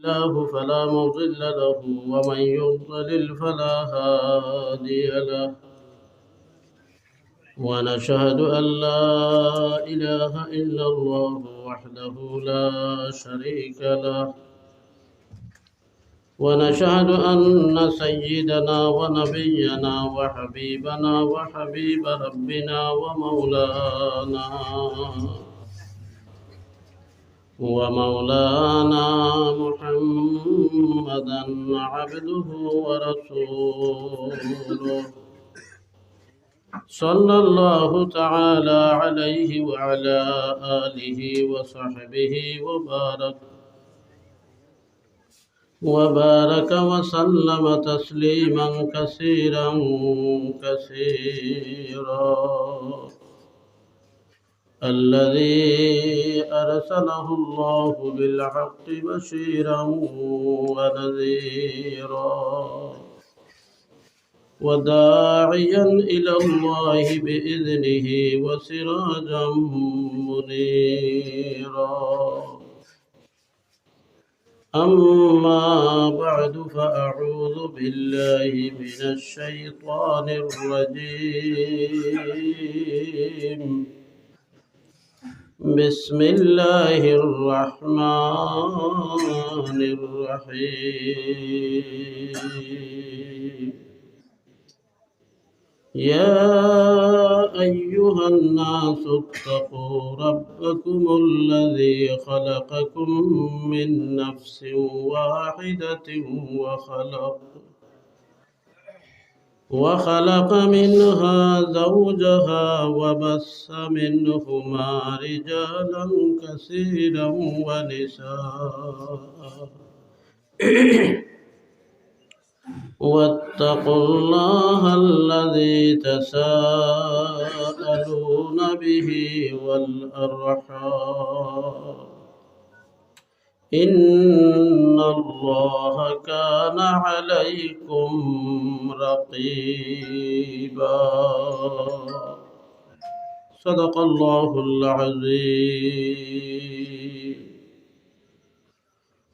الله فلا مضل له ومن يضلل فلا هادي له ونشهد أن لا إله إلا الله وحده لا شريك له ونشهد أن سيدنا ونبينا وحبيبنا وحبيب ربنا ومولانا محمدا عبده ورسوله صلى الله تعالى عليه وعلى آله وصحبه وبارك وسلم تسليما كثيرا الذي أرسله الله بالحق بشيرا ونذيرا وداعيا إلى الله بإذنه وسراجا منيرا أما بعد فأعوذ بالله من الشيطان الرجيم بسم الله الرحمن الرحيم يا أيها الناس اتقوا ربكم الذي خلقكم من نفس واحدة وخلق منها زوجها وبث منهما رجالا كثيرا ونساء واتقوا الله الذي تساءلون به والأرحام إن الله كان عليكم رقيبا صدق الله العظيم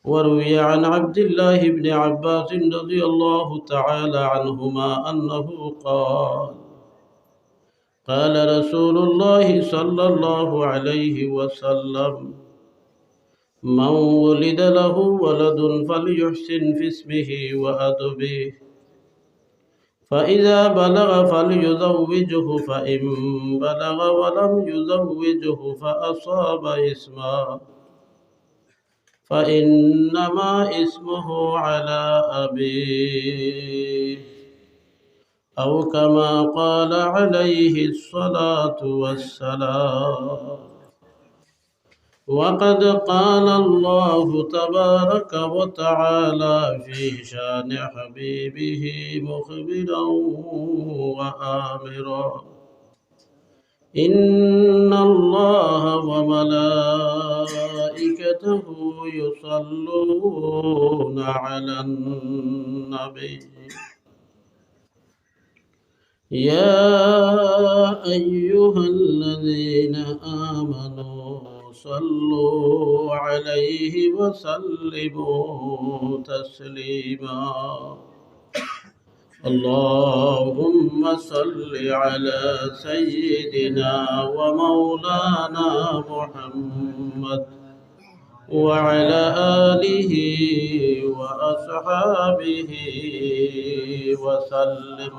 وروي عن عبد الله بن عباس رضي الله تعالى عنهما أنه قال رسول الله صلى الله عليه وسلم من ولد له ولد فليحسن في اسمه وأدبه فإذا بلغ فليزوجه فإن بلغ ولم يزوجه فأصاب اسما فإنما اسمه على أبيه أو كما قال عليه الصلاة والسلام وقد قال الله تبارك وتعالى في شان حبيبه مخبرا وآمرا إن الله وملائكته يصلون على النبي يا أيها الذين آمنوا صلوا عليه وسلموا تسليما اللهم صل على سيدنا ومولانا محمد وعلى آله وأصحابه وسلم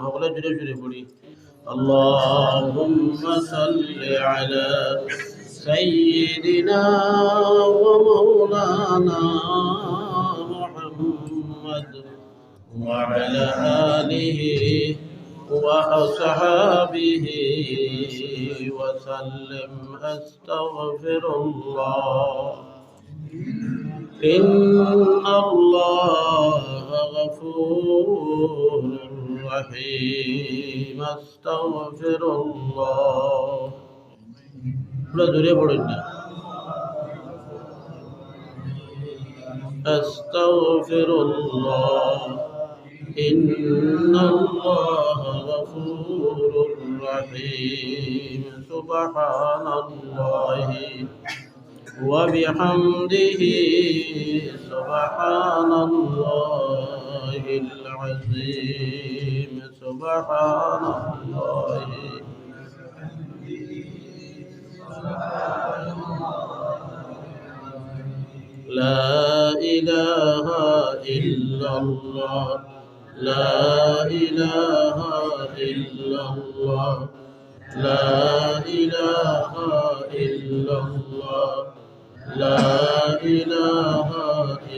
اللهم صل على سيدنا ومولانا محمد وعلى آله وأصحابه وسلم أستغفر الله إن الله غفور رحيم أستغفر الله أستغفر الله إن الله غفور رحيم سبحان الله وبحمده سبحان الله العظيم سبحان الله لا إله إلا الله لا إله إلا الله لا إله إلا الله لا إله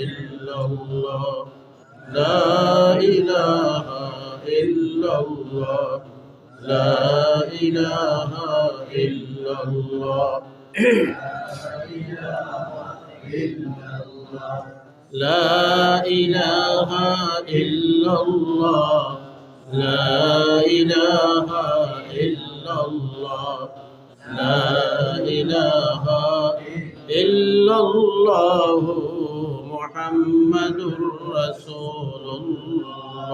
إلا الله لا إله إلا الله لا إله إلا الله لا إله إلا الله لا إله إلا الله لا إله إلا الله محمد رسول الله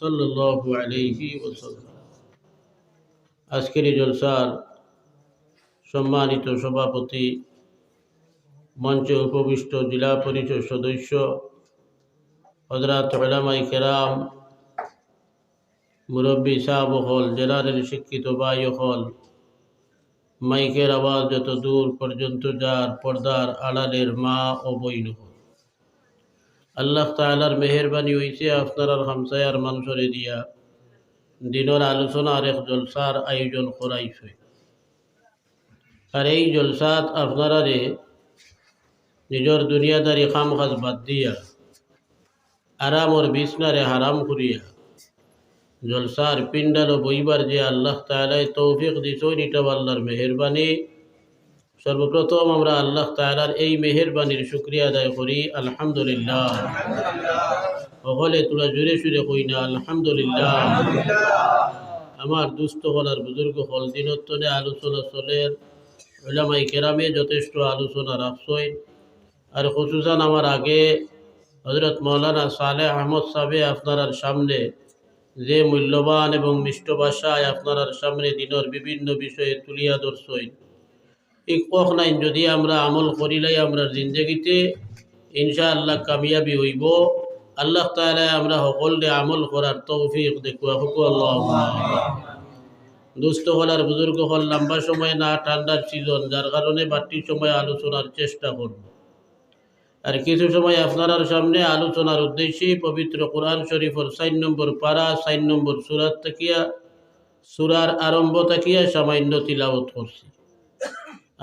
صلى الله عليه وسلم আজকের জলসার সম্মানিত সভাপতি, মঞ্চে উপবিষ্ট জেলা পরিষদ সদস্য, হযরত উলামায়ে কেরাম, মুরব্বী সাহেব হল, জেলার শিক্ষিত ভাই হল, মাইকের আওয়াজ যত দূর পর্যন্ত যার পর্দার আড়ালের মা ও বইন হল, আল্লাহ তাআলার মেহেরবানি হইছে আপনার হামসায়ার মানুষরে দিয়া দিনের আলোচনার এক জলসার আয়োজন করাইছে। আর এই জলসাত আপনারারে নিজের দুনিয়াদারি খাম কাজ বাদ দিয়া আরামর বিছনারে হারাম করিয়া জলসার পিন্ডাল বইবার যে আল্লাহ তাআলাই তৌফিক দিছেন, এটা আল্লাহর মেহেরবানি। সর্বপ্রথম আমরা আল্লাহ তাআলার এই মেহেরবানির শুকরিয়া আদায় করি, আলহামদুলিল্লাহ। সকলে তোরা জোরে সুরে কই না আলহামদুলিল্লাহ। আমার দুস্থ হলার বুজুর্গ হল দিনত্তনে আলোচনা চলের, উলামায়ে কেরামে যথেষ্ট আলোচনা রাখছেন। আর খুসুসান আমার আগে হযরত মাওলানা সালেহ আহমদ সাহেব আপনার সামনে যে মূল্যবান এবং মিষ্ট ভাষায় আপনার সামনে দিনের বিভিন্ন বিষয়ে তুলিয়া ধরছেন, এই কক নাই যদি আমরা আমল করিলাই আমরা জিন্দগিতে ইনশাআল্লাহ কামিয়াবি হইব। আল্লাহ তাআলা আমরা সকলে আমল করার তৌফিক দেখুয়া হুকু আল্লাহুম্মা। দুস্থ হলার বুজুর্গ হল লম্বা সময় না, ঠান্ডার সিজন, যার কারণে বাড়তি সময় আলোচনার চেষ্টা করব। আর কিছু সময় আপনার সামনে আলোচনার উদ্দেশ্যে পবিত্র কোরআন শরীফের 4 নম্বর পারা 4 নম্বর সূরা তাকিয়া সূরার আরম্ভ তাকিয়া সামান্য তিলাওয়াত করছি।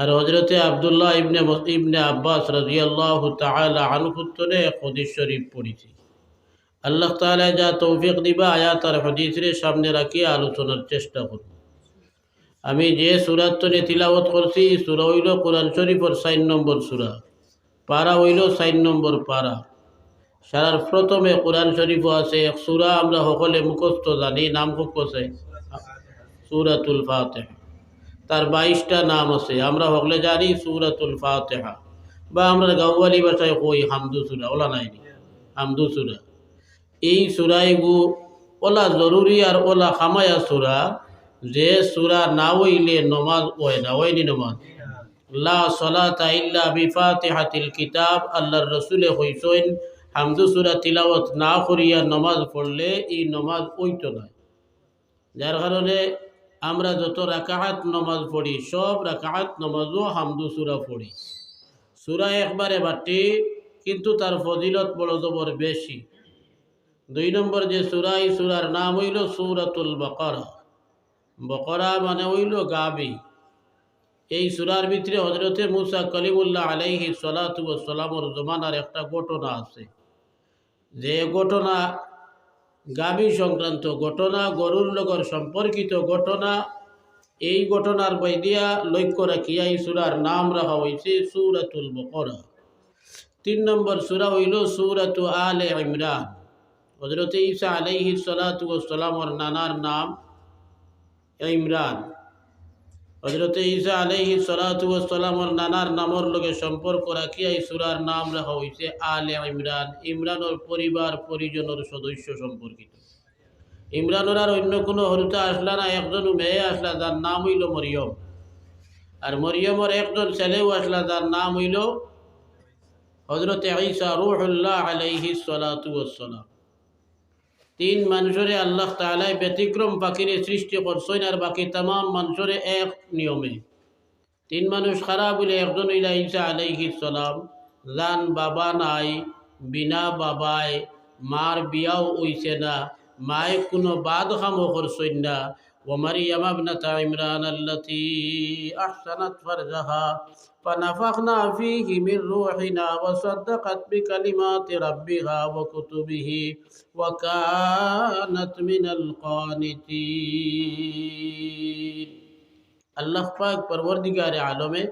আর হযরতে আব্দুল্লাহ ইবনে আব্বাস রাদিয়াল্লাহু তাআলা আনহু থেকে হাদিস শরীফ পড়েছি। আল্লাহ তাআলা যা তৌফিক দিবা আয়াত আর হাদিসের সামনে রাখিয়া আলোচনার চেষ্টা করব। আমি যে সূরা তনে তিলাওয়াত করছি সূরা হইল কোরআন শরীফের 4 নম্বর সূরা, পারা হইল 4 নম্বর পারা। সারার প্রথমে কোরআন শরীফ আছে এক সূরা আমরা সকলে মুখস্থ জানি, নাম খুব আছে সূরাতুল ফাতিহা। তার 22টা নাম আছে, আমরা সকলে জানি সূরাতুল ফাতিহা, বা আমরা গাওয়ালি ভাষায় কই হামদু সূরা, ওলা নাই হামদু সূরা। এই সূরাইগু ওলা জরুরি আর ওলা খামায়া সূরা, যে সূরা না হইলে নমাজ হয় না, হয়নি নমাজ। লা সলাতা ইল্লা বিফাতিহাতিল কিতাব, আল্লাহর রাসূলে কইছেন হামদু সূরা তিলাওয়াত না করিয়া নমাজ পড়লে এই নমাজ হইতো না। যার কারণে আমরা যত রাকাত নমাজ পড়ি সব রাকাত নমাজও হামদু সূরা পড়ি। সূরা একবারে বাটি, কিন্তু তার ফজিলত বড় জবর বেশি। 2 নম্বর যে সূরা, এই সূরার নাম হইল সূরাতুল বাকারা। বকরা মানে হইল গাবি। এই সূরার ভিতরে হযরতে মুসা কলিমুল্লাহ আলাইহি সালাতু ওয়াস সালামের জমানার একটা ঘটনা আছে, যে ঘটনা গাবি সংক্রান্ত ঘটনা, গরুর লগর সম্পর্কিত ঘটনা। এই ঘটনার বৈদিয়া লক্ষ্য রাখিয়া এই সূরার নাম রাখা হয়েছে সূরাতুল বাকারা। 3 নম্বর সূরা হইল সূরাতু আলে ইমরান। হযরতে ঈসা আলাইহি সালাতু ওয়াস সালামের নানার নাম ইমরান। হযরতে ঈসা আলাইহি সালাতু ওয়াস সালামের নানার নামের লগে সম্পর্ক রাখিয়া এই সূরার নাম রাখা হয়েছে আলে ইমরান। ইমরানের পরিবার পরিজনের সদস্য সম্পর্কিত। ইমরানের আর অন্য কোনো হরুতা আসলা না, একজন মেয়ে আসলা, যার নাম হইল মরিয়ম। আর মরিয়মর একজন ছেলেও আসলা, যার নাম হইল হজরতে ঈসা রূহুল্লাহ আলাইহিস সালাতু ওয়াস সালাম। তিন মানুষরে আল্লাহ তাআলা ব্যতিক্রম পাখিরে সৃষ্টি করছেন, আর বাকি তাম মানুষরে এক নিয়মে। তিন মানুষ খারাপ বলে একজন হইলা ঈসা আলাইহিস সালাম, যান বাবা নাই, বিনা বাবায়, মার বিয়াও হইছে না, মায়ে কোনো বাদ খামো করছেন না। ও মারিয়াম ইবনাতা ইমরান আল্লাতী আহসানাত ফারজাহা ফানাফাখনা ফীহি মির রূহিনা ওয়া সাদ্দাকাত বিকালিমাতি রাব্বিহা ওয়া কুতুবিহি ওয়া কানাত মিনাল কানিতিন। আল্লাহ পাক পরবর্তীকারে আলমে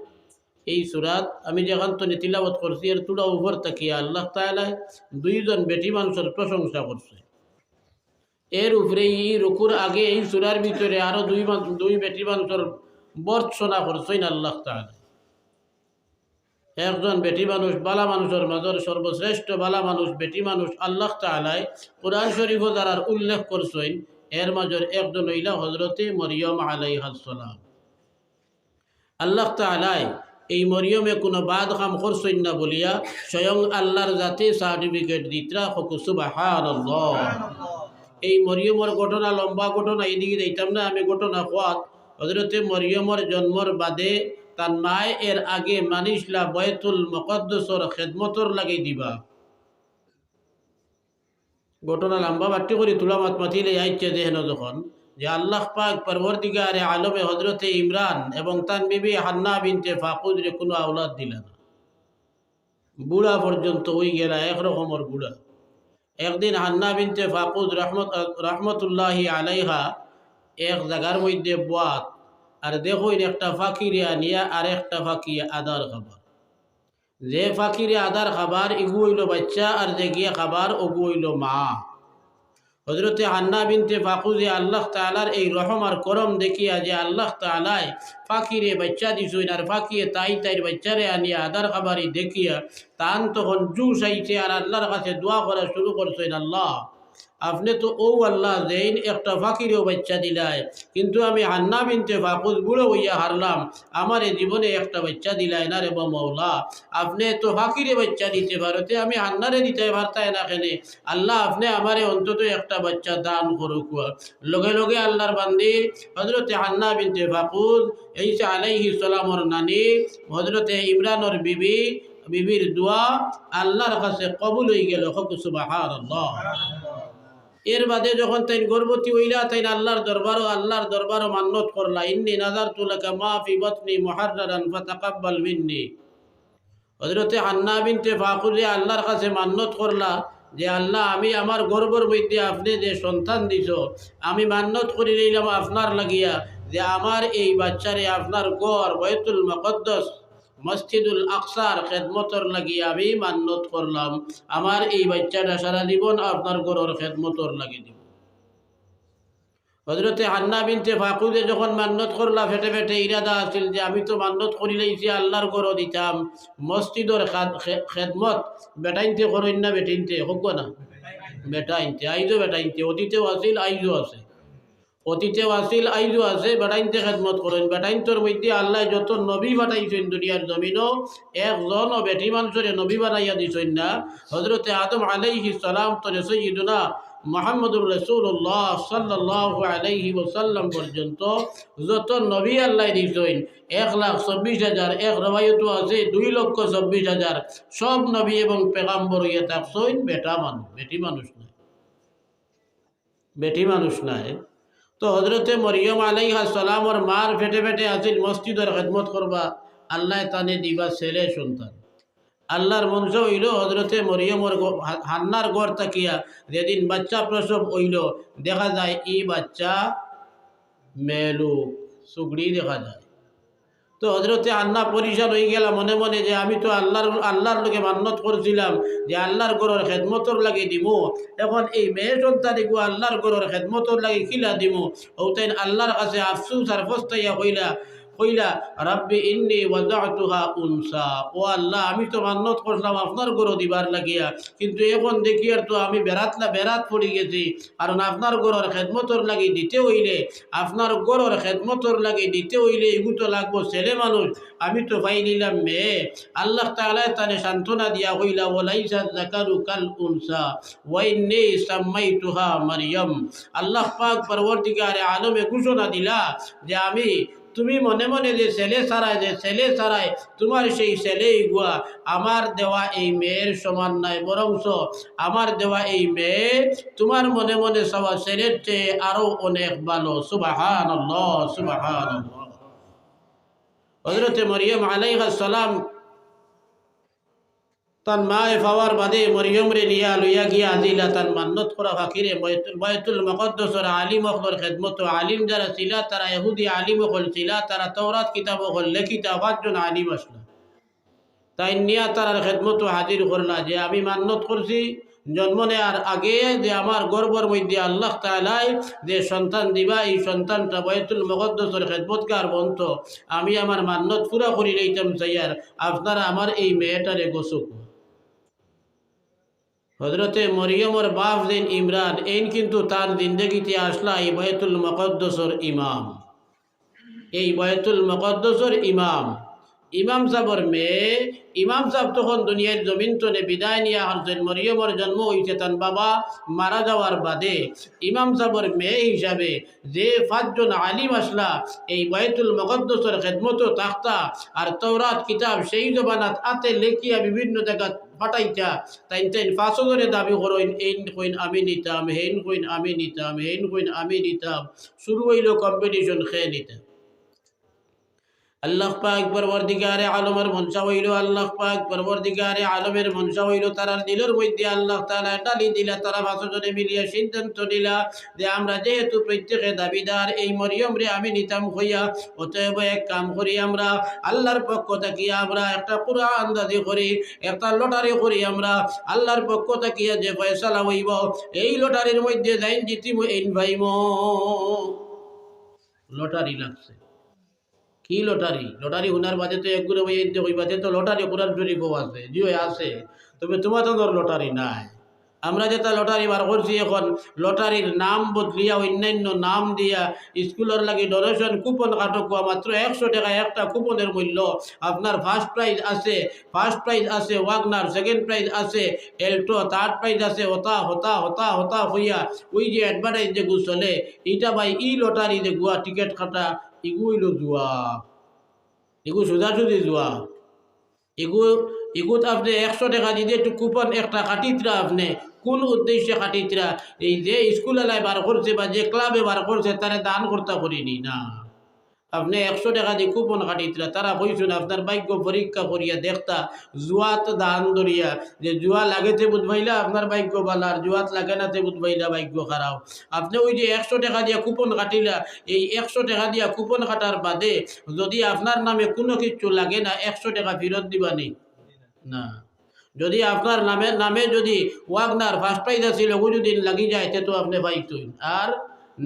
এই সুরাত আমি যেখান তো তিলাওয়াত করছি এর তুলা উপর তাকিয়া আল্লাহ তাআলা দুইজন বেটি মানুষের প্রশংসা করছে। এর উপরে এই রুকুর আগে এই সুরার ভিতরে আরো দুই বেটি মানুষের বর্ষনা করছেন আল্লাহ তাআলা। একজন বেটি মানুষ বালা মানুষের মাঝের সর্বশ্রেষ্ঠ বালা মানুষ বেটি মানুষ আল্লাহ তাআলা কোরআন শরীফ দ্বারা উল্লেখ করছেন। এর মাঝের একজন হইলা হযরতে মরিয়ম আলাইহাস সালাম। আল্লাহ তাআলা এই মরিয়মে কোনো বাদ কাম করছেন না বলিয়া স্বয়ং আল্লাহর জাতি সার্টিফিকেট দিতরা হকু সুবহানাল্লাহ। এই মরিয়মর ঘটনা লম্বা ঘটনা, এইদিকে দিতাম না আমি ঘটনা কোয়াত। হযরতে মরিয়মর জন্মর বাদে তার মায় এর আগে মানিসলা বাইতুল মুকদ্দাসর খেদমতর লাগি দিবা। ঘটনা লম্বা বাট্টি করে তুলা মাত মাতিলে আইছে দেখেন যখন যে আল্লাহ পাক পরবর্তীকারে আলমে হযরতে ইমরান এবং তার বিবি হান্না বিনতে ফাকুদরে কোনো আওলাদ দিলেন না। বুড়া পর্যন্ত হয়ে গেলা একরকমের বুড়া। একদিন হান্না বিনতে ফাকুদ রহমতুল্লাহি আলাইহা এক জায়গার মধ্যে বাত আর দেখুন একটা ফাকিরে আনিয়া আর একটা ফাঁকি আদার খাবার। যে ফাকিরে আদার খাবার এগু হইল বাচ্চা, আর যে গিয়ে খাবার ওগু হইল মা। হযরতে হান্না বিনতে ফাকুদে আল্লাহ তাআলার এই রহম আর করম দেখিয়া যে আল্লাহ তাআলাই ফাকিরে বাচ্চা দিছুন আর ফাকিয়ে তাইর বাচ্চারে আনিয়া আদার খাবারই দেখিয়া তান তখন জুস আইছে আর আল্লাহর কাছে দোয়া করা শুরু করছেন, আল্লাহ আপনি তো ও আল্লাহ যেইন একটা ফাকিরেও বাচ্চা দিলাই, কিন্তু আমি হান্না বিনতে ফাকুদ বুড়ো হইয়া হারলাম, আমার এই জীবনে একটা বাচ্চা দিলাই না রে মওলা। আপনি তো ফাকিরে বাচ্চা দিতে পারতে, আমি হান্নারে দিতে পারতাই না কেন? আল্লাহ আপনি আমারে অন্তত একটা বাচ্চা দান করুক। লগে লগে আল্লাহর বান্দি হযরতে হান্না বিনতে ফাকুদ ঈসা আলাইহিস সালামর নানি হযরতে ইমরানের বিবির দোয়া আল্লাহর কাছে কবুল হয়ে গেল। সুবহানাল্লাহ। এর বাদে যখন তাই গর্ভবতী হইলা তাই আল্লাহর দরবারও মান্নত করলা, ইন্নী নাযারতু লাকা মা ফি বাতনি মুহাররারান ফাতাকাব্বাল মিন্নি। হযরতে হান্না বিনতে ফাকুদে আল্লাহর কাছে মান্নত করলা যে আল্লাহ আমি আমার গর্ভের মধ্যে আপনি যে সন্তান দিছ, আমি মান্নত করে নিলাম আপনার লাগিয়া যে আমার এই বাচ্চারে আপনার গড় বাইতুল মুকদ্দাস মসজিদুল আকসার খেদমতর লাগিয়া আমি মান্নত করলাম, আমার এই বাচ্চাটা সারা জীবন আপনার গড়ের খেদমতর লাগি দিব। হযরতে হান্না বিনতে ফাকুদে যখন মান্নত করলা ফেটে ফেটে ইরাদা আছিল যে আমি তো মান্নত করি লাইছি আল্লাহর গড় দিতাম, মসজিদর খেদমত বেটাইনতে করেন না বেটিনতে হোক না বেটাইনতে, আইজও বেটাইনতে, অতীতেও আছিল আইজও আছে, অতীতেও আসিল আইজও আছে, বেটাইনতে খেদমত করেন। বেটাইনতর মধ্যে আল্লাহ যত নবী বানাইছেন দুনিয়ার জমিনও একজনও বেটি মানুষের নবী বানাইয়া দিছেন না। হযরতে আদম আলাইহিস সালাম তরে সাইয়্যিদুনা মুহাম্মদুর রাসূলুল্লাহ সাল্লাল্লাহু আলাইহি ওয়াসাল্লাম পর্যন্ত যত নবী আল্লাহ দিছেন 1,24,000, এক রওয়ায়াতও আছে 2,24,000 সব নবী এবং পেগাম্বর ইয়ে থাকছেন বেটি মানুষ নাই, বেটি মানুষ নাই। তো হযরতে মরিয়ম আলাইহিস সালামর মার ফেটে ফেটে আছিল মসজিদের খেদমত করবা, আল্লাহ তানে দিবা ছেলে সন্তান। আল্লাহর মনসা হইল হযরতে মরিয়মর হান্নার গড় তাকিয়া যেদিন বাচ্চা প্রসব হইল দেখা যায় এই বাচ্চা মেলুক সুগড়ি দেখা যায়। তো হযরতে হান্না পরিশান হয়ে গেল মনে মনে যে আমি তো আল্লাহর লোকে মান্নত করছিলাম যে আল্লাহর গড়ের খেদমতর লাগে দিমু, এখন এই মেয়ে সন্তান এগু আল্লাহর গড়ের খেদমতর লাগে খিলা দিমু। ও তাই আল্লাহর কাছে আফসুস আর ফস্তাইয়া হইলা কইলা রাব্বি ইন্নী ওয়াদাতুহা উনসা, ও আল্লাহ আমি তো মান্নত করলাম আপনার গরো দিবার লাগিয়া, কিন্তু এখন দেখি আর তো আমি বেড়াত পড়ে গেছি। কারণ আপনার গরর খেদমতর লাগি দিতে হইলে, আপনার গরর খেদমতর লাগি দিতে হইলে এগু তো লাগবো ছেলে মানুষ, আমি তো পাই নিলাম মেয়ে। আল্লাহ তাআলা তানে সান্ত্বনা দিয়া কইলা ওয়ালাইসা যাকারু কাল উনসা ওয়া ইন্নী সাম্মাইতুহা মারইয়াম। আল্লাহ পাক পরবর্তীকারে আলমে ঘোষণা দিলা যে আমি তুমি মনে মনে যে ছেলে ছাড়ায় তোমার সেই ছেলেই গুয়া আমার দেওয়া এই মেয়ের সমান নাই, বরংস আমার দেওয়া এই মেয়ে তোমার মনে মনে সবা ছেলের চেয়ে আরো অনেক ভালো। সুবহানাল্লাহ, সুবহানাল্লাহ। হযরতে মরিয়ম আলাইহিস সালাম তান মায়ে পাওয়ার বাদে মরিয়ম রে নিয়া লইয়া গিয়া দিলা তান মান্নত করা ফাকিরে বাইতুল মুকদ্দাসের আলিম হকর খেদমত। আলিম যারা ছিল তারা ইহুদি আলিম হল ছিল, তারা তওরাত কিতাব হল লেখিতা পাঁচজন আলিম আসলো। তাই নিয়া তার খেদমত হাজির করলা যে আমি মান্নত করছি জন্ম নেওয়ার আগে যে আমার গর্বর মধ্যে আল্লাহ তাআলাই যে সন্তান দিবা, এই সন্তানটা বাইতুল মুকদ্দাসের খেদমতগার বন্ত, আমি আমার মান্নত পুরা করি লইতাম চাইয়ার আপনারা আমার এই মেয়েটারে গোসুক। হজরতে মরিয়মর বাপ যেন ইমরান এইন কিন্তু তার জিন্দগিতে আসলা এই বাইতুল মুকদ্দাসের ইমাম, এই বাইতুল মুকদ্দাসের ইমাম ইমাম সাহর মেয়ে। ইমাম সাহেব তখন দুনিয়ার জমিন তনে বিদায় নিয়ে হরছেন। মরিয়মর জন্ম হয়েছে তার বাবা মারা যাওয়ার বাদে ইমাম সাহর মেয়ে হিসাবে যে পাঁচজন আলিম আসলা এই বাইতুল মুকদ্দাসের খেদমত তাখতা আর তওরাত কিতাব সেই জবানাত আতে লেখিয়া বিভিন্ন জায়গা ফাটাইতা, তাই পাঁচজনে দাবি করেন এইন কইন আমি নিতাম, হেইন কইন আমি নিতাম, হেইন কইন আমি নিতাম। শুরু হইল কম্পিটিশন, খেয়ে নিতাম। আল্লাহ পাক পরবর্তীকারে আলমের মনসা হইল, আল্লাহ পাক পরবর্তীকারে আলমের মনসা হইল, তারার দিলের মধ্যে আল্লাহ তাআলা ডালি দিলা। তারা পাঁচজনে মিলিয়া সিদ্ধান্ত নিলা যে আমরা যেহেতু প্রত্যেকে দাবিদার এই মরিয়ম রে আমি নিতাম হইয়া, অতএব এক কাম করি আমরা আল্লাহর পক্ষ থেকে আমরা একটা কুরআন দাদি করি, একটা লটারি করি। আমরা আল্লাহর পক্ষ থেকে যে ফয়সালা হইব এই লটারির মধ্যে যাইন জিতিব এইন ভাইম। লটারি লাগছে। কি লটারি? লটারি হুনার বাদে তো একগুলো বইতে ওই বাদে তো লটারি কোরআন শরীফও আছে, জিও আছে, তবে তোমার তো লটারি নাই। আমরা যেটা লটারি বার করছি এখন, লটারির নাম বদলিয়া অন্যান্য নাম দিয়া স্কুলের লাগি ডোনেশন কুপন কাটকুয়া মাত্র 100 টাকা একটা কুপনের মূল্য। আপনার ফার্স্ট প্রাইজ আছে ওয়াগনার, সেকেন্ড প্রাইজ আছে এল্টো, থার্ড প্রাইজ আছে হতা হতা হতা হতা হইয়া ওই যে অ্যাডভার্টাইজ যে গু চলে এইটা ভাই ই লটারি যে গুয়া টিকিট কাটা এগু হইল জুয়া, এগু সোজাসুজি জুয়া। এগুত আপনি 100 টাকা দিতে একটু কুপন একটা কাটিতরা, আপনি কোন উদ্দেশ্যে কাটিতরা? এই যে স্কুল এলাকায় বার করছে বা যে ক্লাবে বার করছে তারা দান করতে করিনি না, আপনি 100 টাকা দিয়ে কুপন কাটিতরা। তারা কইছেন আপনার ভাগ্য পরীক্ষা করিয়া দেখতা জুয়াত দান ধরিয়া, যে জুয়া লাগেতে বুঝবাইলা আপনার ভাগ্য ভালো, আর জুয়াত লাগে নাতে বুঝবাইলা ভাগ্য খারাপ। আপনি ওই যে 100 টাকা দিয়া কুপন কাটিলা, এই 100 টাকা দিয়া কুপন কাটার বাদে যদি আপনার নামে কোনো কিছু লাগে না 100 টাকা ফেরত দিবানি না। যদি আপনার নামে যদি ওয়াগনার ফার্স্ট প্রাইজ আছিল ও যদি লাগি যায় তো আপনি পাইতেন, আর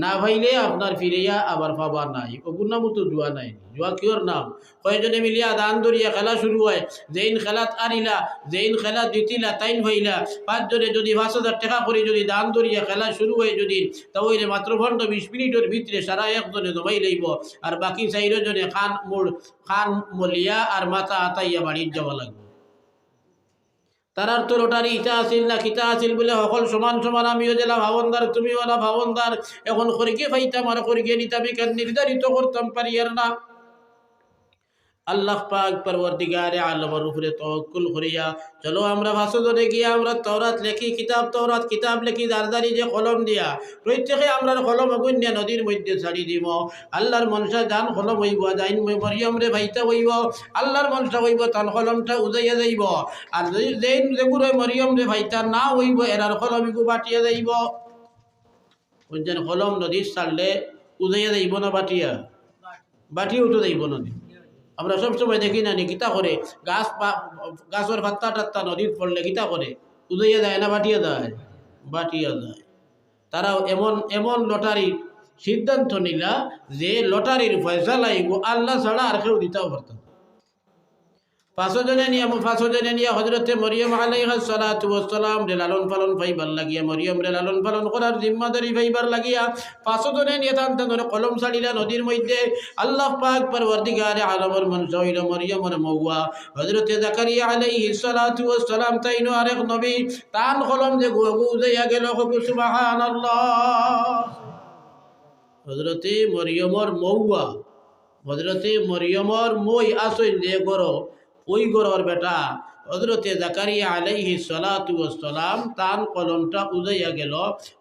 না ভাইলে আপনার ফিরিয়া আবার পাবা নাই। ওগুর নামও তো জুয়া নাই। জুয়া কিওর নাম? কয়েকজনে মিলিয়া দান ধরিয়া খেলা শুরু হয়, যেইন খেলাত আনিলা যেইন খেলা জিতিলা তাইন ভাইলা। 5 জনে যদি 5,000 টাকা করে যদি দান ধরিয়া খেলা শুরু হয় যদি, তা ওই মাত্র 20 মিনিটের ভিতরে সারা একজনে জমাই লইব, আর বাকি 4 জনে খান মলিয়া আর মাথা আতাইয়া বাড়ির যাওয়া লাগবে। তারার তো লটারি ইটা আসিল না কিতা আসিল বলে সকল সমান সমান, আমিও জেলা ভাবনদার তুমিও না ভাবনদার, এখন করিকে পাইতাম আর করিকে নিতাম, কেন নির্ধারিত করতাম পারি আর না। আল্লাহ পাক পরবর্তীকারে আলমের উপরে তাওয়াক্কুল করিয়া চলো আমরা ভাষণে গিয়া আমরা তওরাত লেখি, তওরাত কিতাব লেখি, দারদারি যে কলম দিয়া প্রত্যেকে আমরা কলম অগুণ্য নদীর মধ্যে ছাড়ি দিব। আল্লাহর মনসা যান কলম হইব, যাইন মরিয়ম রে ভাইতা হইব, আল্লাহর মনসা হইব তান কলমটা উজাইয়া যাইব, আর যেইন যেগুলো মরিয়ম রে ভাইতা না হইব এরার কলম ইগু বাটিয়া যাইব। বুঝছেন? কলম নদীর ছাড়লে উজাইয়া যাইব না বাটিয়া উঠে যাইব নদী। আমরা সবসময় দেখি না কিতা করে গাছের পাত্তা টাত্তা নদীর পড়লে কিতা করে উদইয়া যায় না বাটিয়া যায়? বাটিয়া যায়। তারাও এমন লটারি সিদ্ধান্ত নিলা যে লটারির ফয়সালা এগো আল্লাহ ছাড়া আর কেউ দিতেও পারত না। 5 জনে নিয়ে হজরতে মরিয়ম আলাইহিস সালাতু ওয়াস সালাম রে লালন পালন ফাইবার লাগিয়া, মরিয়ম রে লালন পালন করার জিম্মাদারি ফাইবার লাগিয়া 5 জনে নিয়ে টানতে ধরে কলম ছাড়িলা নদীর মধ্যে। আল্লাহ পাক পরওয়ারদিগারে আলমের মনসা হইল মরিয়মের মৌয়া হজরতে জাকারিয়া আলাইহিস সালাতু ওয়াস সালাম তাইনো আরেক নবী তান কলম যে গুজাইয়া গেল। সুবহানাল্লাহ। হজরতে মরিয়মর মৌয়া, হজরতে মরিয়মর মই আসইন যে গরো, ওই গরর বেটা হজরতে জাকারিয়া আলাইহিস সালাতু ওয়াস সালাম তান কলমটা উজাইয়া গেল।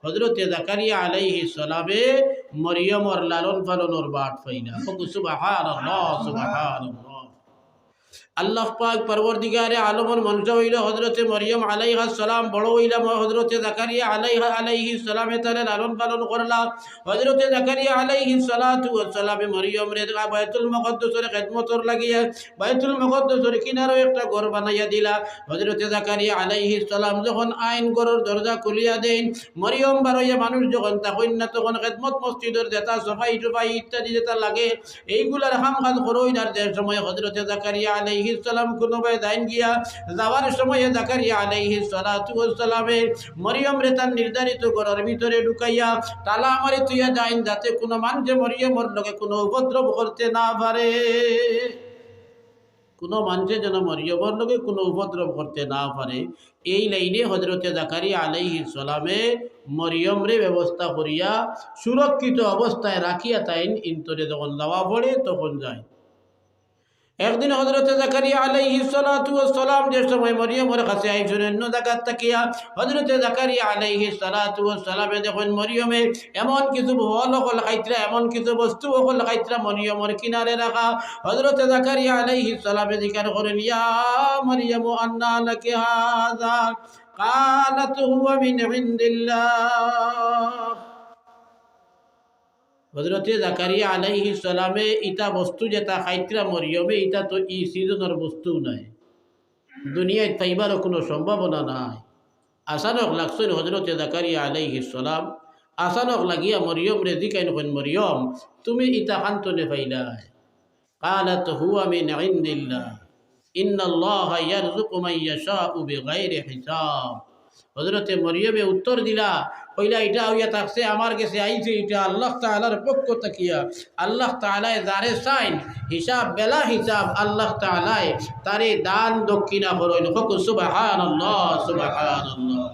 হজরতে জাকারিয়া আলাইহিস সালামে মরিয়মর লালন পালনর বাট পাইনা। সুবহানাল্লাহ সুবহানাল্লাহ। আল্লাহ পাক পরওয়ারদিগারে আলমের মনসা হইল হজরতে মরিয়ম আলাইহিস সালাম বড় হইলাম হজরতে জাকারিয়া আলাইহিস সালামে তারে লালন পালন করলা। হজরতে জাকারিয়া আলাইহিস সালাতু ওয়াস সালামে মরিয়ম রে বাইতুল মুকদ্দাসের খিদমতর লাগিয়া বাইতুল মুকদ্দাসের কিনারে একটা ঘর বানাইয়া দিলা। হজরতে জাকারিয়া আলাইহিস সালাম যখন আইন ঘরের দরজা খুলিয়া দেন, মরিয়ম বারইয়া মানুষ যখন তখন না তখন খিদমত মসজিদের যেটা সফাই টুফাই ইত্যাদি যেটা লাগে এইগুলার কাম কাজ করই না। যে সময় হজরতে জাকারিয়া আলাইহিস সালাম কোনোভাবে দাইন গিয়া যাওয়ার সময় জাকারিয়া আলাইহিস সালাতু ওয়াস সালামে মরিয়ম রে তার নির্ধারিত ঘরের ভিতরে ঢুকাইয়া তালা মারে তুইয়া যাইন যাতে কোনো মানুষ মরিয়মর লগে কোনো উপদ্রব করতে না পারে, কোনো মানুষে যেন মরিয়মর লগে কোনো উপদ্রব করতে না পারে। এই লাইনে হজরতে জাকারিয়া আলাইহিস সালামে মরিয়ম রে ব্যবস্থা করিয়া সুরক্ষিত অবস্থায় রাখিয়া তাইন ইন্তরে যখন যাওয়া পড়ে তখন যায়। একদিন হজরতে জাকারিয়া আলাইহিস সালাতু ওয়াস সালাম যে সময় মরিয়মের কাছে আইছেন অন্য জায়গার তাকিয়া হজরতে জাকারিয়া আলাইহিস সালাতু ওয়াস সালামে দেখেন মরিয়মে এমন কিছু ফল হল খাইতরা, এমন কিছু বস্তু হল খাইতরা মরিয়মের কিনারে রাখা। হজরতে জাকারিয়া আলাইহিস সালামে জিজ্ঞাসা করেন, ইয়া মরিয়ম আন্না লাকি হাযা? قالت هو من عند الله। হজরতে জাকারিয়া আলাইহিস সালামে ইটা বস্তু যেটা খাইতরা মরিয়মে ইটা তো ই সিজনের বস্তু নাই, দুনিয়ায় পাইবারও কোনো সম্ভাবনা নাই। আসানক লাগছেন হজরতে জাকারিয়া আলাইহিস সালাম, আসানক লাগিয়া মরিয়ম রে জিকাইন কইন, মরিয়ম তুমি ইটা খান্তনে পাইলাই? قالت هو من عند الله إن الله يرزق من يشاء بغير حساب। হজরতে মরিয়মে উত্তর দিলা কইলা এটা হইয়া থাকছে আমার কাছে আইছে এটা আল্লাহ তাআলার পক্ষ তাকিয়া। আল্লাহ তাআলায় যারে চাইন হিসাব বেলা হিসাব আল্লাহ তাআলায় তারে দান দক্ষিণা করেন। সুবহানাল্লাহ সুবহানাল্লাহ।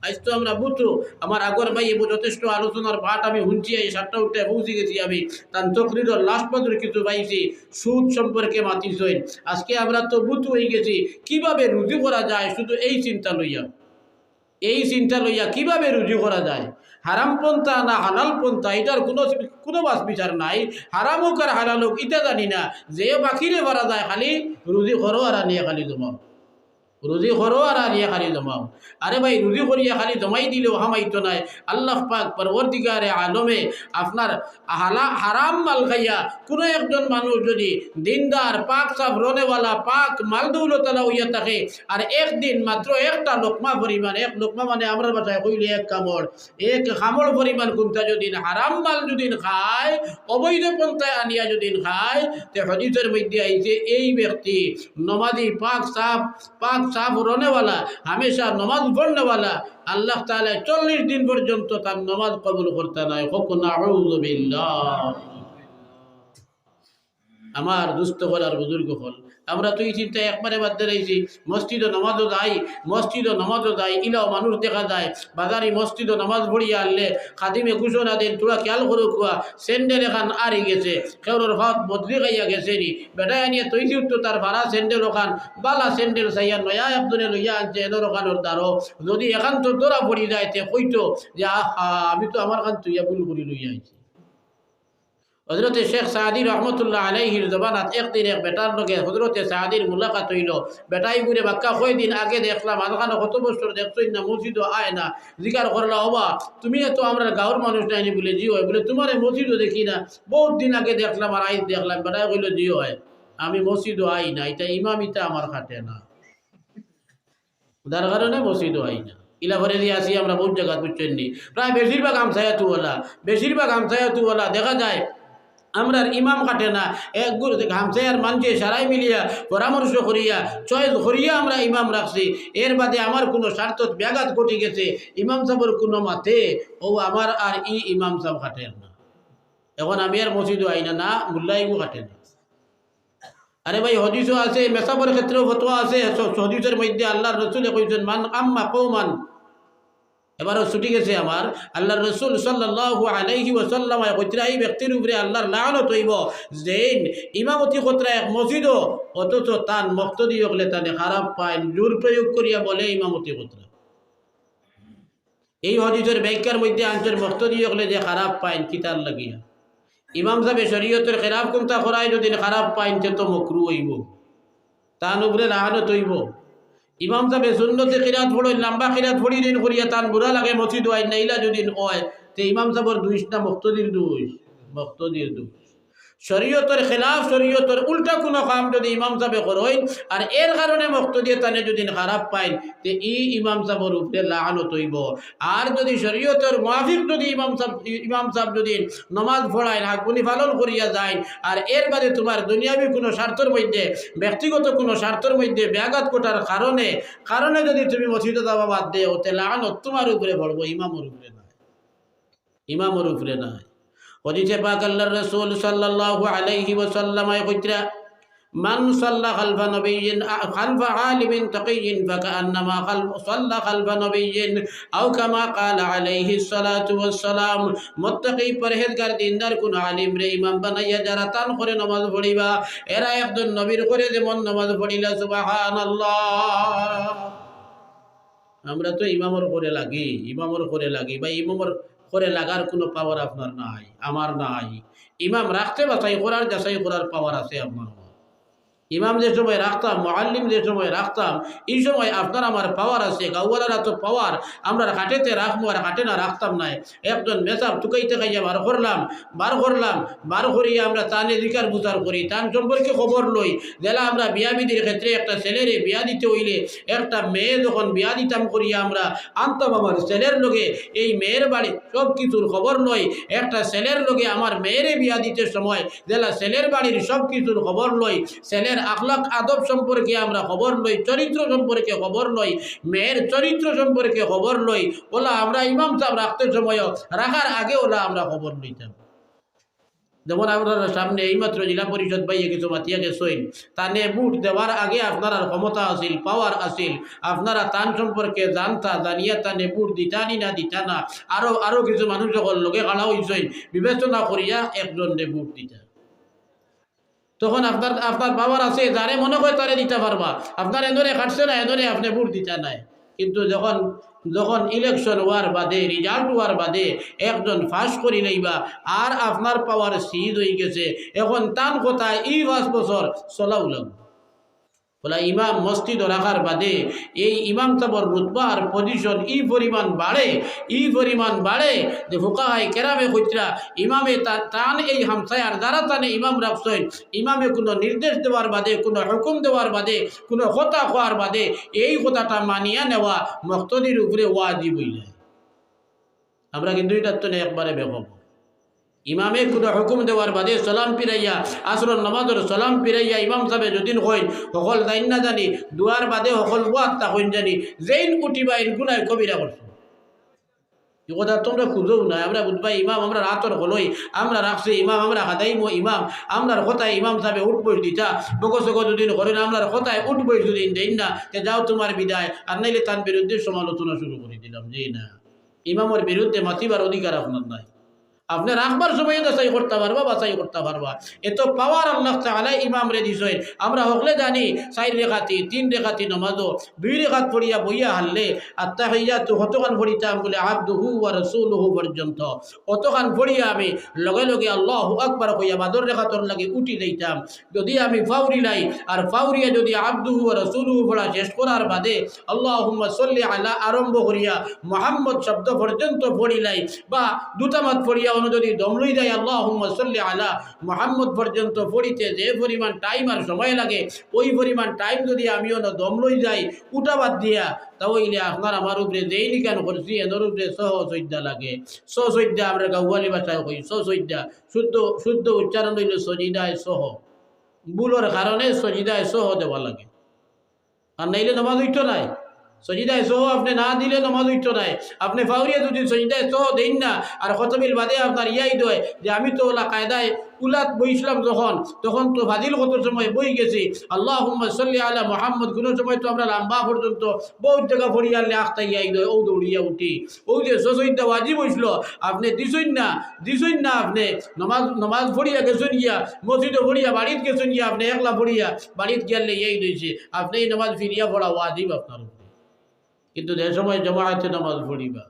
আজ তো আমরা বুঝো আমার আগর ভাই যথেষ্ট আলোচনার পাঠ আমি শুনছি, এই 7টা উঠে পৌঁছে গেছি আমি তার তকরিরের লাস্ট পর্যন্ত কিছু পাইছি সুদ সম্পর্কে মাতিছেন। আজকে আমরা তো বুঝ হয়ে গেছি কিভাবে রুজু করা যায়, শুধু এই চিন্তা লইয়া কিভাবে রুজু করা যায়। হারাম পন্থা না হালাল পন্থা এটার কোনো বাস বিচার নাই। হারাম হোক আর হালাল হোক এটা জানি না, যে বাকিরে ভরা যায় খালি রুজি করো আর আনিয়ে খালি জমাও, রুজি করো আর আনিয়ে খালি জমাও। আরে ভাই রুজি করিয়া খালি জমাই দিলেও হামাইতো নাই। আল্লাহ পাক পরবর্তীকারে আলমে আপনার হারাম মাল খাইয়া কোনো একজন মানুষ যদি দিনদার পাক সাফ রনেওয়ালা পাক মাল দৌলতলা হইয়া থাকে আর একদিন মাত্র একটা লোকমা পরিমাণ, এক লোকমা মানে আমরা বাসায় কইলে এক কামড় পরিমাণ কোনটা যদি হারাম মাল যদি খায়, অবৈধ পন্থায় আনিয়া যদি খায়, তে হদিসের মধ্যে আইছে এই ব্যক্তি নমাজি পাক সাফ রনেওয়ালা হামেশা নমাজ পড়নেওয়ালা আল্লাহ তাআলা 40 দিন পর্যন্ত তার নমাজ কবুল করতে নাই। নাউযু বিল্লাহ। আমার দুস্থ হল আর বুজুর্গ হল, আমরা তো এই চিন্তা একবারে বাদ দিয়েছি। মসজিদও নামাজও যাই ইলাও মানুষ দেখা যায় বাজারি মসজিদও নামাজ পড়িয়া আনলে খাদিমে ঘোষণা দেন তোরা খেয়াল করো কুয়া স্যান্ডেল এখান আরি গেছে, কেউর ভাত বদলি খাইয়া গেছে নি বেটায় আনিয়ে তৈরি উঠতো তার ভাড়া স্যান্ডেল ওখান বালা স্যান্ডেল চাইয়া নয়া একজনে লইয়া আনছে এদের ওখানোর দ্বারও যদি এখান তো তোরা পড়ি যায় তে কইতো যে আহা আমি তো আমার খান তুইয়া ভুল করি লইয়া আইছি। হজরতে শেখ সাদি রহমতুল্লাহ আলাইহির জবানাত একদিন এক বেটার লগে হজরতে সাদির মুলাকাত হইল। বেটাই ঘুরে বাক্কা কয়দিন আগে দেখলাম আলখানো কত বছর দেখছই না মসজিদও আয় না। জিকার করলা হবা তুমি তো আমরা গাঁর মানুষ নাইনি বলে জিও হয় বলে তোমার মসজিদও দেখি না, বহুত দিন আগে দেখলাম আর আইস দেখলাম। বেটাই কইল জিও হয় আমি মসজিদও আই না, এটা ইমামিতা আমার খাটে না, যার কারণে মসজিদও আই না। ইলা ভরে দিয়ে আসি আমরা বহুত জায়গা বুঝছেন নি প্রায় বেশিরভাগ গামছায়াতুওয়ালা দেখা যায় আমরার ইমাম কাটে না এক গামছায়ার মানছে সারাই মিলিয়া পরামর্শ করিয়া চয়েস করিয়া আমরা ইমাম রাখছি এর বাদে আমার কোনো স্বার্থ ব্যাঘাত ঘটে গেছে ইমাম সাহেবের কোনো মাথে ও আমার আর ইমাম সাহেব কাটেন না এখন আমি আর মসজিদও আইনা না মুল্লাইবও কাটে না আরে ভাই হদিসও আছে মেসাবের ক্ষেত্রেও ফতোয়া আছে হদিসের মধ্যে আল্লাহর রসুল কইছেন মান আম্মা কওমান এবারও ছুটি গেছে আমার আল্লাহর রসুল সাল্লাল্লাহু আলাইহি ওয়াসাল্লাম কইতরা এই ব্যক্তির উপরে আল্লাহর লানত হইব যে ইমামতি কতরা এক মসজিদও অথচ তান মুক্তদি হলে তানে খারাপ পায় জোর প্রয়োগ করিয়া বলে ইমামতি কতরা এই হদিসের ব্যাখ্যার মধ্যে আনছেন মুক্তদি হলে যে খারাপ পায় কিতার লাগিয়া ইমাম সাহেব শরীয়তের খেলাফ কোনটা করায় যদি খারাপ পাইন তো মকরু হইব তান উপরে লানত হইব ইমাম সাহেব সুন্নতে খিরাত পড়ই লম্বা খিরাত পড়ি দিন করিয়া তান বুড়া লাগে মসজিদ হয় নাইলা যদি হয় তে ইমাম সাহেবর দুইশ না মুক্তদির দুইশ শরীয়তের খেলাফ শরীয়তের উল্টা কোনো কাম যদি ইমাম সাহেব করেন আর এর কারণে মুক্তদি তানে যদি খারাপ পাইন তে ইমাম সাহেবর উপরে লানত হইব আর যদি শরীয়তের মুআফিক যদি ইমাম সাহেব যদি নামাজ পড়ায় হাকুনি পালন করিয়া যায় আর এর বাদে তোমার দুনিয়াবি কোনো স্বার্থের মধ্যে ব্যক্তিগত কোনো স্বার্থের মধ্যে ব্যাঘাত ঘটার কারণে যদি তুমি মসজিদে যাওয়া বাদ দেও তে লানত তোমার উপরে পড়বো ইমামের উপরে নয় হদিসে পাক আল্লাহর রাসূল সাল্লাল্লাহু আলাইহি ওয়াসাল্লাম কইতরা মান সাল্লা খালফা নবিয়্যিন খালফা আলিমিন তাকিয়্যিন ফাকান্নামা সাল্লা খালফা নবিয়্যিন আও কামা ক্বালা আলাইহিস সালাতু ওয়াস সালাম মুত্তাকি পরহেজগার দিনদার কোন আলিম রে ইমাম বানাইয়া যারা তান করে নামাজ পড়িবা এরা একজন নবীর করে যেমন নামাজ পড়িলা সুবহানাল্লাহ আমরা তো ইমামের করে লাগি বা ইমামের করে লাগার কোনো পাওয়ার আপনার নাই আমার নাই ইমাম রাখতে বাছাই করার যাচাই করার পাওয়ার আছে আপনার ইমাম যে সময় রাখতাম মুআল্লিম যে সময় রাখতাম এই সময় আপনার আমার পাওয়ার আছে গাওয়ালারা তো পাওয়ার আমরা হাটেতে রাখবো আর হাটে না রাখতাম নাই একজন মেসাব টুকাইতে খাইয়া বার করিয়া আমরা তানে জিকার বুচার করি তান সম্পর্কে খবর লই জেলা আমরা বিয়া বিধির ক্ষেত্রে একটা ছেলেরে বিয়া দিতে হইলে একটা মেয়ে যখন বিয়া দিতাম করিয়া আমরা আনতাম আমার ছেলের লগে এই মেয়ের বাড়ি সব কিছুর খবর লই একটা ছেলের লগে আমার মেয়েরে বিয়া দিতে সময় জেলা ছেলের বাড়ির সব কিছুর খবর লই ছেলের আখলাক আদব সম্পর্কে আমরা খবর লই চরিত্র সম্পর্কে খবর লই মেয়ের চরিত্র সম্পর্কে খবর লই ওলা আমরা ইমাম সাহেব রাখতে সময় রাখার আগে ওলা আমরা খবর লইতাম যেমন আপনার সামনে এইমাত্র জেলা পরিষদ বাইয়ে কিছু মাতিয়া গেছেন তানে বুট দেওয়ার আগে আপনার ক্ষমতা আছিল পাওয়ার আছিল আপনারা তান সম্পর্কে জানিয়া তানে বুট দিতানি না দিতা না আরো কিছু মানুষ যখন লোকে কালা হইছেন বিবেচনা করিয়া একজনে বুট দিতা তখন আপনার পাওয়ার আছে যারে মনে হয় তারে দিতে পারবা আপনার এদরে কাটছে না এদরে আপনি ভোট দিতে নাই কিন্তু যখন ইলেকশন হওয়ার বাদে রেজাল্ট হওয়ার বাদে একজন ফাঁস করি লইবা আর আপনার পাওয়ার সিজ হয়ে গেছে এখন তান কোথায় 5 বছর চলাও লাগবে বলা ইমাম মসজিদ রাখার বাদে এই ইমাম সাহেবের রুতবা আর পজিশন ই পরিমাণ বাড়ে যে ফুকাহায়ে কেরামে কইতরা ইমামে টান এই হামসায়ার দ্বারা টানে ইমাম রাখছেন ইমামে কোনো নির্দেশ দেওয়ার বাদে কোনো হুকুম দেওয়ার বাদে কোনো কথা কোয়ার বাদে এই কথাটা মানিয়া নেওয়া মুক্তদির উপরে ওয়াজিব হয়ে যায় আমরা কিন্তু এটা তো একবারে বেখব ইমামে কোনো হুকুম দেওয়ার বাদে সালাম ফিরাইয়া আসর নামাজের সালাম ফিরাইয়া ইমাম সাহেব যদিন হইন সকল জানি না জানি দুয়ার বাদে সকল ওয়াত্তা হইন জানি যেইন উঠিবা ইন গুনায় কবিরা করছো এই কথা তোমরা খুঁজেও না আমরা বুঝবাই ইমাম আমরা রাতর হলই আমরা রাখছি ইমাম আমরা হাদাইমো ইমাম আমরার কথায় ইমাম সাহেব উঠ বইস দিতা বকসক যদিন করেন আমরার কথায় উঠ বইস যদি দেন না তে যাও তোমার বিদায় আর নাইলে তার বিরুদ্ধে সমালোচনা শুরু করে দিলাম যে না ইমামের বিরুদ্ধে মাতিবার অধিকার আপনার নাই আপনি রাখবার সময় যাচাই করতে পারবা বাছাই করতে পারবা এত পাওয়ার আল্লাহ তাআলা ইমাম রে দিছেন আমরা হকলে জানি 4 রেখাতি 3 রেখাতি নামাজও 2 রেখাত পড়িয়া বইয়া হারলে আত্তাহিয়াতু হতখান পড়িতাম বলে আবদুহু ওয়া রাসূলুহু পর্যন্ত অতখান পড়িয়া আমি লগে লগে আল্লাহু আকবার কইয়া বাদর রেখাতর লাগে উঠি যাইতাম যদি আমি ফাউরি লাই আর ফাউরিয়া যদি আবদুহু ওয়া রাসূলুহু পড়া শেষ করার বাদে আল্লাহুম্মা সাল্লি আলা আরম্ভ করিয়া মুহাম্মদ শব্দ পর্যন্ত পড়িলাই বা দুতামাত পড়িয়া কারণে যদি দম লই যায় আল্লাহুম্মা সাল্লি আলা মুহাম্মদ পর্যন্ত পড়িতে যে পরিমাণ টাইম আর সময় লাগে ওই পরিমাণ টাইম যদি আমিও না দম লই যাই উঠাবাদ দিয়া তাহলে আপনার আমার উপরে যেই নিকান করছি এর উপরে সহসজ্জা লাগে। সহসজ্জা আমরা গাওয়ালি ভাষায় কই সহসজ্জা, শুদ্ধ শুদ্ধ উচ্চারণ হইল সজিদায় সহ, ভুলের কারণে সজিদায় সহ দেওয়া লাগে। আর নাইলে নামাজ হইতো নাই। সজিদায় সহ আপনি না দিলে নামাজ হইতো নাই। আপনি ফাউরিয়া যদি সজিদায় সহ দেন না আর খতমিল বাদে আপনার ইয়াই দয় যে আমি তো ওলা কায়দায় উলাত বইছিলাম যখন তখন তো ফাজিল কত সময় বই গেছি আল্লাহুম্মা সাল্লি আলা মুহাম্মদ কোনো সময় তো আমরা লম্বা পর্যন্ত বহুত জায়গা ফড়িয়ে আনলে আখতা ইয়াই দয় ও দৌড়িয়া উঠি ও যে সজইদা ওয়াজিব হইছিল আপনি দিছইন না আপনি নমাজ ফড়িয়া গেছেন গিয়া মসজিদে ফড়িয়া বাড়িতে গেছেন গিয়া আপনি একলা ফড়িয়া বাড়িতে গেলে ইয়াই দিয়েছে আপনি এই নামাজ ফিরিয়া পড়া ওয়াজিব আপনার। কিন্তু যে সময় জমায়েতে নামাজ পড়িবা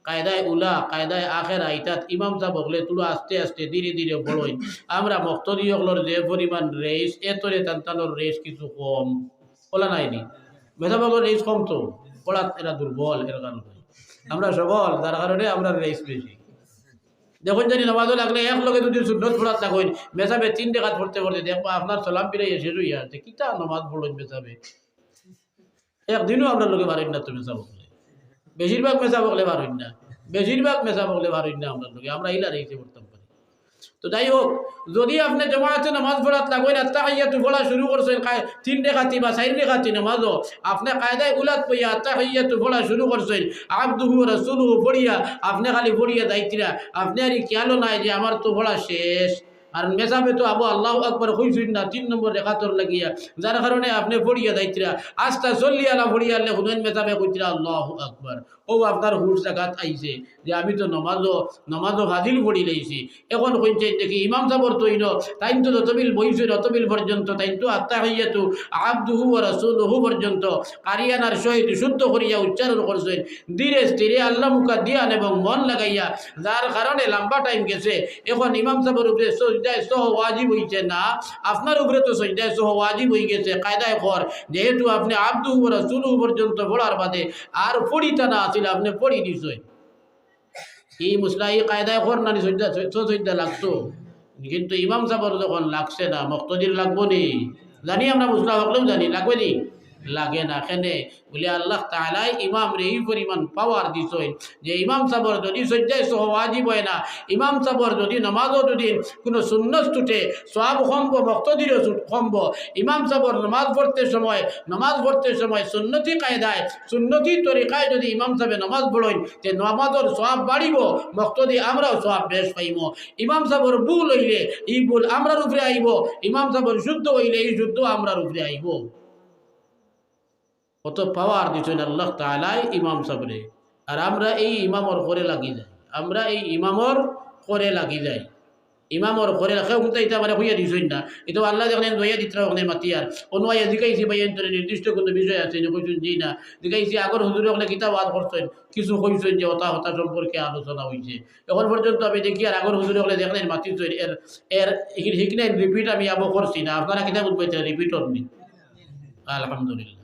কায়দায় উলা কায়দায় আখের আইতাত ইমাম সাহেব হলে তুলো আস্তে আস্তে ধীরে ধীরে বড়ই আমরা মক্তদি হকলর যে পরিমাণ রেস এতরে তান্তানোর রেস কিছু কম বলা নাইনি মেধাবাগর রেস কম তো পড়া এরা দুর্বল এর কারণে আমরা সবল তার কারণে আমরা রেস বেশি। দেখুন জানি নামাজও লাগলে এক লগে যদি সুন্নত পড়াত থাকুন মেসাবে 3 টাকা পড়তে পড়তে দেখবো আপনার সালাম ফিরে এসে রইয়া আছে কিতা নামাজ পড়ুন মেসাবে একদিনও আমরা লোকে পারেন না। তো মেসা বকলে বেশিরভাগ মেসা বকলে পারেন না, বেশিরভাগ মেসা বকলে পারেন না আমরা লোকে, আমরা ইলা রেখে পড়তাম পারি। তো যাই হোক যদি আপনি জমাতে নামাজ পড়াত লাগবেন আত্তাহিয়াতু পড়া শুরু করছেন 3 রেখাতি বা 4 রেখাতি নামাজও আপনি কায়দায় উলাত পইয়া আত্তাহিয়াতু পড়া শুরু করছেন আবদুহু ওয়া রাসূলুহু পড়িয়া আপনি খালি পড়িয়া যাইতিরা আপনি আর খেয়ালও নাই যে আমার তো পড়া শেষ। আর মেসাবে তো আবু আল্লাহু আকবার কইছেন না 3 নম্বর রেখাতর লাগিয়া যার কারণে আপনি পড়িয়া যাইতিরা আস্তা চল্লি আলা পড়িয়া আল্লাহ হুনাইন মেসাবে কইতিরা আল্লাহু আকবার ও আপনার হুশ জাগাত আইছে যে আমি তো নমাজও হাজিল পড়ি লইছি। এখন কইছে দেখি ইমাম সাহেবর তো ইনো তাইন তো ততবিল বইছে ততবিল পর্যন্ত তাইন তো আত্তাহিয়াতু আবদুহু ওয়া রাসূলুহু পর্যন্ত কারিয়ানার সহিত শুদ্ধ করিয়া উচ্চারণ করছেন ধীরে স্থিরে আল্লাহ মুকাদ্দিয়ান এবং মন লাগাইয়া যার কারণে লম্বা টাইম গেছে। এখন ইমাম সাহেবের উপরে সজদায় সহ ওয়াজিব হইছে না আপনার উপরে তো সজদায় সহ ওয়াজিব হয়ে গেছে কায়দায় কর যেহেতু আপনি আবদুহু ওয়া রাসূলুহু পর্যন্ত পড়ার বাদে আর পড়িতা না আসলে আপনি পড়ি দিছেন এই মুসলাই কায়দায় কর না সজদা লাগতো কিন্তু ইমাম সাহেবের যখন লাগছে না মুক্তদির লাগবো নি জানি আমরা মুসলা হকলেও জানি লাগবে নি লাগে না এখানে বলে আল্লাহ তাআলা ইমাম রে এই পরিমাণ পাওয়ার দিছেন যে ইমাম সাহেবের যদি সজ্জায় সহ ওয়াজিব হয় না ইমাম সাহেবের যদি নামাজও যদি কোনো সুন্নত ছুটে সওয়াব কমব মুক্তদিরও কমব। ইমাম সাহেবের নামাজ পড়তে সময় সুন্নতি কায়দায় সুন্নতি তরিকায় যদি ইমাম সাহেব নামাজ পড়েন তে নামাজের সওয়াব বাড়িব মুক্তদি আমরাও সওয়াব বেশ পাইব। ইমাম সাহেবের ভুল হইলে এই ভুল আমরার উপরে আইব, ইমাম সাহেবের শুদ্ধ হইলে এই শুদ্ধ আমরার উপরে আইব। কত পাওয়ার দিচ্ছেন আল্লাহ তাআলা ইমাম সাহেবরে আর আমরা এই ইমামর করে লাগি যাই ইমামর করে রাখা উঠাইতে আমার হইয়া দিছেন না এটা আল্লাহ দেখলেন দইয়া দিতরা ওখানে মাতিয়ার অনুয়াইয়া দিকাইছি ভাই এন্তরে নির্দিষ্ট কোনো বিষয় আছে কইছেন জি না দিকাইছি আগর হুজুরে ওখানে কিতাব ওয়াজ করছেন কিছু কইছেন যে হতা সম্পর্কে আলোচনা হয়েছে এখন পর্যন্ত আমি দেখি আর আগর হুজুরে ওখানে দেখলেন মাতিছেন এর হিকনাই রিপিট আমি আবো করছি না আপনারা কিতাব উঠবাইতে রিপিট হননি আলহামদুলিল্লাহ।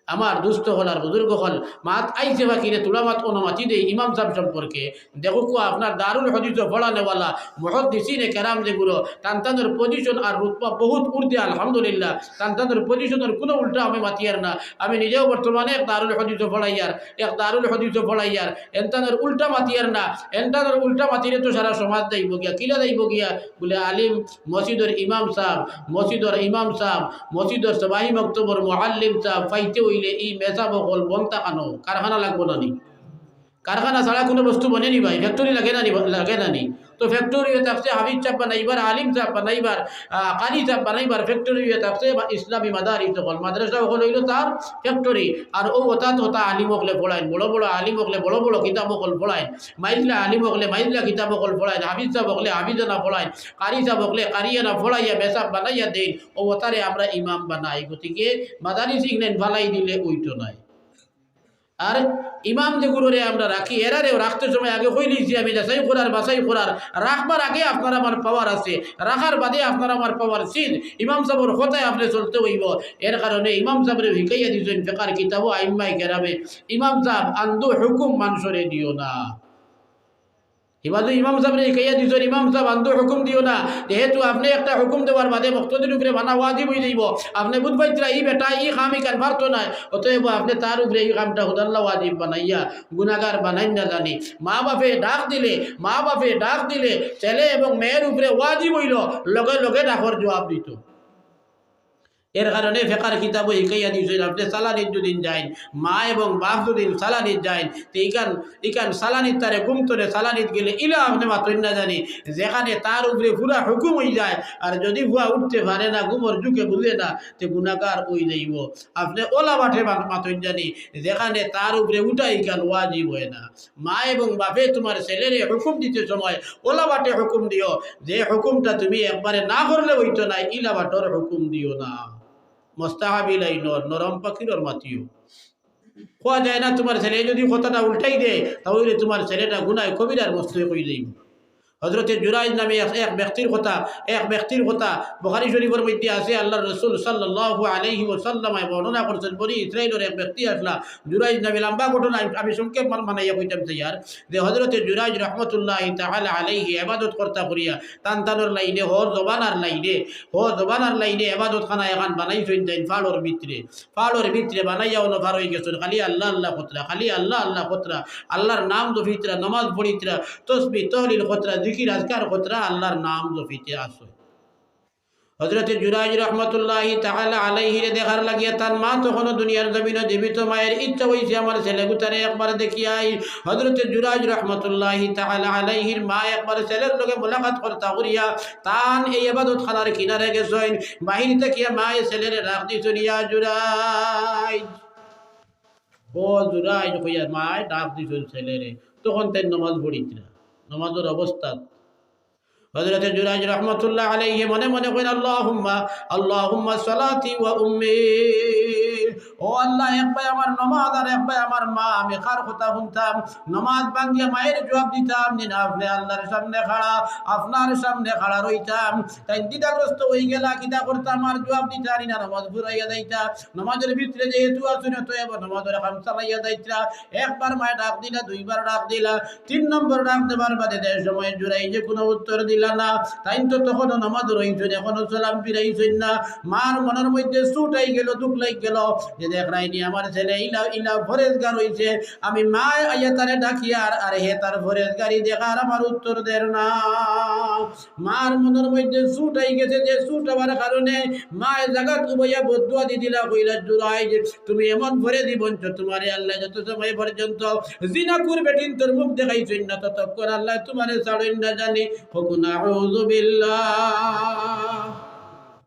আমার দুস্থ হল আর বুজুর্গ হল মাত আইছে বা কিনে তুলা মাত অনুমতি দেই ইমাম সাহেব সম্পর্কে দেখো আপনার দারুল হদিস পড়ানেওয়ালা মুহাদ্দিসিনে কেরাম যেগুলো তান্তানোর পজিশন আর রুতবা বহুত উর্দে আলহামদুলিল্লাহ তান্তানোর পজিশনের কোনো উল্টা আমি মাতিয়ার না আমি নিজেও বর্তমানে এক দারুল হদিস পড়াইয়ার এনতানোর উল্টা মাতিয়ার না এনতানোর উল্টা মাতিলে তো সারা সমাজ যাইব গিয়া কিলা যাইব গিয়া বলে আলিম মসজিদের ইমাম সাহেব মসজিদের সবাই মক্তবর মুআল্লিম সাহেব ফাইতে এই মেসা বকল বনতা কানো কারখানা লাগবো না নি কারখানা ছাড়া কোনো বস্তু বনে নি ভাই ফ্যাক্টরি লাগে না নি তো ফ্যাক্টরি থাকছে হাবিজ চাপ বানাইবার আলিম চাপ বানাইবার কারি চাপ বানাইবার ফ্যাক্টরি থাকছে ইসলামী মাদারিস সকল মাদ্রাসা সকল হইল তার ফ্যাক্টরি আর ও ওতা আলিম হকলে পড়াইন বড় আলিম হকলে বড় কিতাব হকল পড়াইন মাইজলা আলিম হকলে মাইজলা কিতাব হকল পড়াইন হাবিজ চাপ হকলে হাবিজানা পড়াইন কারি চাপ হকলে কারিয়ানা পড়াইয়া মেসাব বানাইয়া দেন ও ওতারে আমরা ইমাম বানাই গতিকে মাদারিস ইগনেন ফালাই দিলে ওইটো নাই। আর ইমাম যেগুলোরে আমরা রাখি এরারেও রাখতে সময় আগে হইলিছি আমি যাচাই করার বাছাই করার রাখবার আগে আপনার আমার পাওয়ার আছে রাখার বাদে আপনার আমার পাওয়ার সিন ইমাম সাহেবের কথায় আপনি চলতে হইব। এর কারণে ইমাম সাহেবের ভিকাইয়া দিয়েছেন ফেকার কিতাবও আইম্মাই কেরামে ইমাম সাহেব আন্দো হুকুম মানুষরে দিও না ইবাদু ইমাম সাহেব রে কইয়া দিছেন ইমাম সাহেব আন্দো হুকুম দিও না, যেহেতু আপনি একটা হুকুম দেওয়ার বাদে মুক্তদির উপরে মানা ওয়াজিব হয়ে যাইব। আপনি বুঝবাইতরা ই বেটা ই খামি কান পারতো না, অতএব আপনি তার উপরে এই কামটা হুদাল্লাহ ওয়াজিব বানাইয়া গুনাহগার বানাই না জানি। মা বাপে ডাক দিলে ছেলে এবং মেয়ের উপরে ওয়াজিব হইল লগে লগে ডাকর জবাব দিত। এর কারণে ফেকার কিতাবও শিখাইয়া দিয়েছেন আপনি সালানির যদি যাইন, মা এবং বাপ যদি সালানির যাইন তো ইকান সালানির তারে গুমতরে সালানিত গেলে ইলা আপনি মাতই না জানি, যেখানে তার উপরে পুরা হুকুম হয়ে যায়। আর যদি ভুয়া উঠতে পারে না, গুমর যুগে বুঝে না, তো গুণাগার হয়ে যাইব। আপনি ওলা বাঠে মাতই জানি, যেখানে তার উপরে উঠা ইকান ওয়াজিব হয় না। মা এবং বাপে তোমার ছেলেরে হুকুম দিতে সময় ওলা বাটে হুকুম দিও, যে হুকুমটা তুমি একবারে না করলে হইতো না, ইলা বাটর হুকুম দিও না। মোস্তাহাবিলাই নরম পাখির মাতিও কোয়া যায় না। তোমার ছেলে যদি কথাটা উল্টাই দেয় তাহলে তোমার ছেলেটা গুনায় কবিরার মস্ত হয়ে যাইব। হজরতে জুরাইজ নামে এক ব্যক্তির কথা বুখারী শরীফের মধ্যে আছে। আল্লাহর রাসূল সাল্লাল্লাহু আলাইহি ওয়াসাল্লাম বর্ণনা করেছেন, বনি ইসরাইলের এক ব্যক্তি আসলা, জুরাইজ নামে, লম্বা ঘটনা আমি সংক্ষেপ মানাইয়া কইতাম তৈয়ার, যে হজরতে জুরাইজ রহমতুল্লাহি তাআলা আলাইহি ইবাদত করতা করিয়া তানতানোর লাইনে হো জবানার লাইনে ইবাদত খানা এখন বানাইছেন দেন ফাড়র ভিতরে বানাইয়া অনুভার হয়ে গেছেন খালি আল্লাহ আল্লাহ খতরা, খালি আল্লাহ আল্লাহ খতরা, আল্লাহর নাম জফিতরা, নামাজ পড়িতরা, তসবিহ তহলিল খতরা, জিকির আজকার খতরা, আল্লাহর নাম জফিতে আসো। হযরতে জুরাইজ রাহমাতুল্লাহি তাআলা আলাইহি রে দেখার লাগিয়া তার মা তখনও দুনিয়ার জমিনে জীবিত। মায়ের ইচ্ছা হইছে আমার ছেলে গুতারে একবার দেখিয়াই। হযরতে জুরাইজ রাহমাতুল্লাহি তাআলা আলাইহির মা একবার ছেলের লগে মুলাকাত করতা করিয়া তান এই ইবাদত খানার কিনারে গেছেন। বাহির থেকে মায়ে ছেলেরে ডাক দিছেন, ইয়া জুরাইজ, ও জুরাইজ কইয়া মায়ে ডাক দিছেন ছেলেরে। তখন তাই নামাজ পড়িতরা, নামাজের অবস্থা। হযরতে জুরাইজ রাহমাতুল্লাহ আলাইহি মনে মনে কইলেন, আল্লাহুম্মা সালাতি ওয়া উম্মি, ও আল্লাহ, এক ভাই আমার নামাজ আর এক ভাই আমার মা। আমি কার কথা শুনতাম? নামাজ ভাঙ্গিয়া মায়ের জবাব দিতাম না, আপনি আল্লাহর সামনে খাড়া, আপনার সামনে খাড়া রইতাম। তাই দ্বিধাগ্রস্ত হয়ে গেলা, কিতা করতাম আর জবাব দিতাম না, নামাজ ঘুরাইয়া যাইতা। নামাজের ভিতরে যেহেতু আসুন তো এবার নামাজের কাম চালাইয়া যাইতা। একবার মায়ে ডাক দিলা, দুইবার ডাক দিলা, 3 নম্বর ডাক দেবার বাদে যে সময় জুরাইজ যে কোনো উত্তর দিলা না। তাই তো তখন নামাজ রইছেন, এখনো সালাম ফিরাইছেন না। মার মনের মধ্যে ছুটাই গেল, দুঃখ লাগ গেল, যে দেখ রাইনি আমার ছেলে ইলা ফরেজগার হইছে। আমি মা আইয়া তারে ডাকি আর হে তার ফরেজগারি দেখার আমার উত্তর দের না। মার মনের মধ্যে ছুটাই গেছে, যে ছুটাবার কারণে মায়ের জায়গা তুবাইয়া বদুয়া দি দিলা, কইলা জুরাইজ তুমি এমন ভরে দিবঞ্চ, তোমারে আল্লাহ যত সময় পর্যন্ত জিনা করবে টিন তোর মুখ দেখাইছেন না, ততক্ষণ আল্লাহ তোমারে ছাড়েন না জানি। আউযু বিল্লাহ।